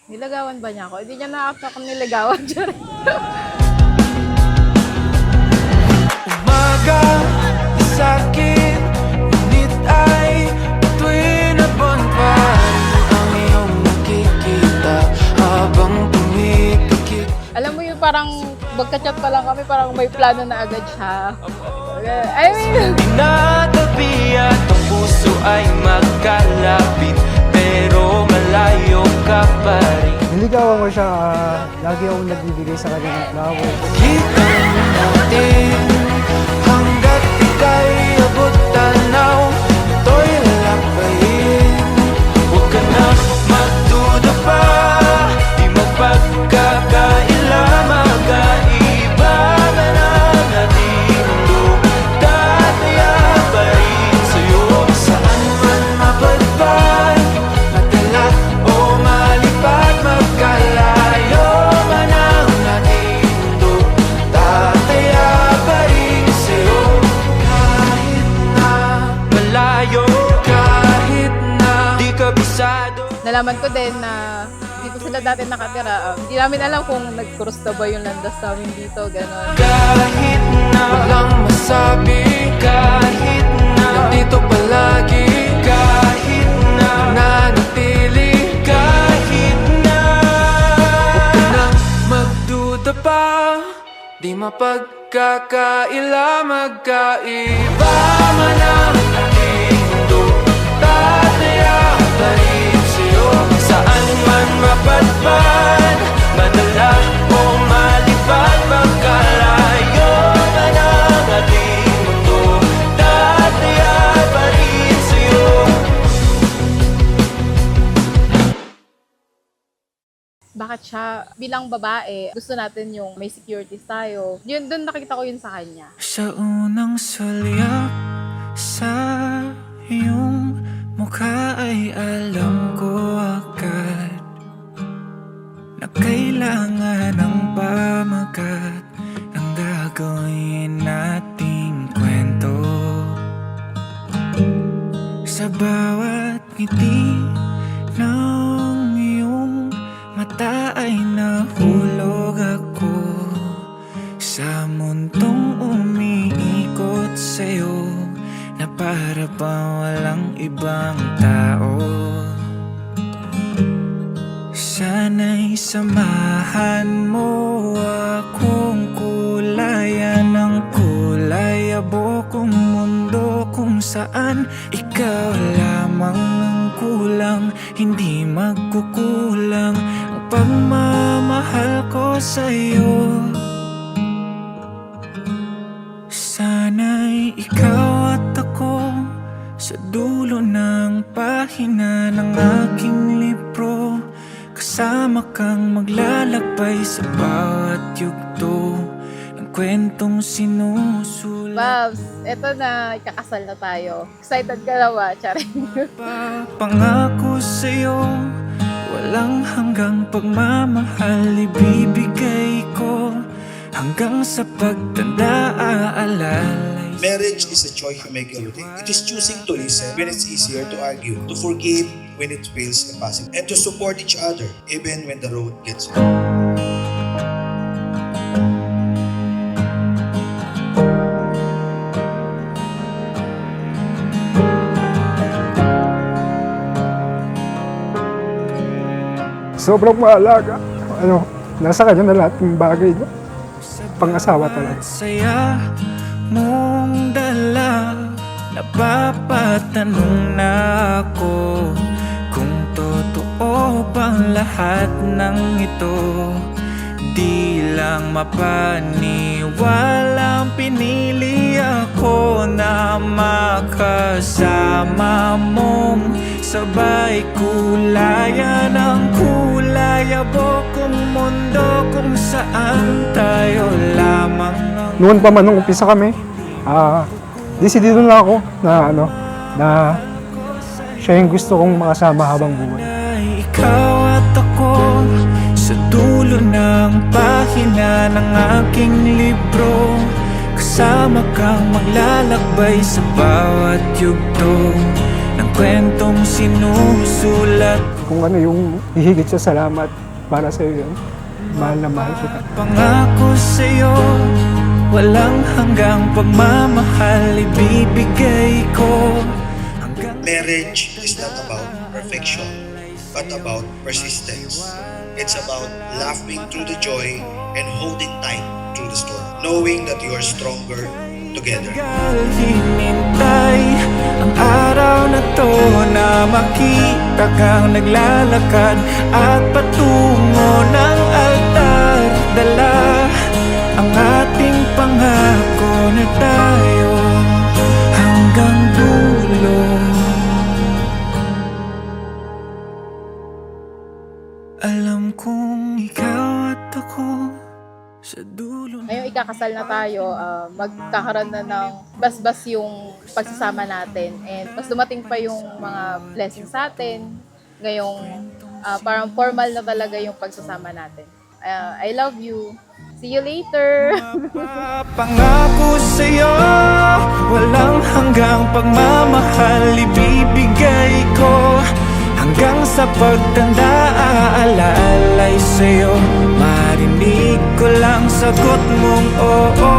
Nilagawan ba niya ako? Hindi niya nakakita kung nilagawan siya. Umaga, sakit, ngunit ay tuwing nabonpan ang iyong nakikita habang pumipikit. Alam mo yung parang magka-chat pa lang kami, parang may plano na agad siya. I mean, Tinatabi at ang puso ay magkalapit, pero malayo ka pa rin. Niligawan ko siya, lagi akong nagbibigay sa kanya ng flower. Kita natin hanggat ika'y abot tanaw, ito'y lalampayin. Huwag ka na magduda pa, di magpagkakaila, magkaiba man ang ating mundo. Tataya pa rin sa'yo, saan man mapadpad, madala o malipad, magkalayo man ang ating mundo. Tataya pa rin sa'yo, kahit na malayo, kahit na di kabisado. nalaman ko din na dito sila dati nakatira. Hindi namin alam kung nag-cross na ba yung landas namin dito, gano'n. Kahit na walang masabi, kahit na nandito palagi, kahit na nanatili, kahit na huwag ka nang magduda pa, di mapagkakaila, magkaiba man ang ating mundo. Tataya pa rin sa'yo, saan man mapadpad, madala o malipad, magkalayo man ang ating mundo. Tataya pa rin sa'yo. Bakit siya, bilang babae, gusto natin yung may securities tayo. Yun, doon nakita ko yun sa kanya. Sa unang sulyap sa iyong mukha ay alam ko agad na kailangan ng pamagat ang gagawin nating kwento. Sa bawat ngiti ng iyong mata ay nahulog ako sa mundong umiikot sa'yo, na para bang walang ibang tao. Sana'y samahan mo akong kulayan ng kulay, abokong mundo kung saan ikaw lamang ang kulang, hindi magkukulang ang pagmamahal ko sa'yo. Sana'y ikaw at ako sa dulo ng pahina ng aking libro, kasama kang maglalakbay sa bawat yugto ng kwentong sinusulat. Babs, eto na, ikakasal na tayo. Excited ka na ba? Charing. Pangako sa'yo, walang hanggang pagmamahal ibibigay ko, hanggang sa pagtanda aalalay. Marriage is a choice you make every day. It is choosing to listen when it's easier to argue, to forgive when it feels impossible, and to support each other even when the road gets hard. Sobrang maalaga. Nasa kanya na lahat ng bagay niya. Pang-asawa talaga. Saya mong dala, napapatanong na ako kung totoo bang lahat ng ito. Di lang mapaniwalang pinili ako na makasama mong sabay kulayan ng kulay, abokong mundo kung saan tayo lamang ang Noon pa man nung umpisa kami, decidido na ako na siya yung gusto kong makasama habang buhay. na ikaw at ako sa dulo ng pahina ng aking libro, kasama kang maglalakbay sa bawat yugto ng kwentong sinusulat. Kung ano yung hihigit sa salamat para sa iyo, mahal na mahal kita. Pangako sa'yo, walang hanggang pagmamahal ibibigay ko. Marriage is not about perfection, but about persistence. It's about laughing through the joy and holding tight through the storm, knowing that you are stronger together. Hinintay ang araw na to na makita kang naglalakad at patungo ng altar. Dala ang ating pangako na tayo hanggang dulo. Alam kong ikaw at ako sa dulo. Ngayong ikakasal na tayo, magkakaroon na ng basbas yung pagsasama natin. And mas dumating pa yung mga blessings sa atin. Ngayong parang formal na talaga yung pagsasama natin. I love you. See you later! Pangako sa'yo, walang hanggang pagmamahal ibibigay ko. Hanggang sa pagtanda, aalalay sa'yo. Marinig ko lang sagot mong oo.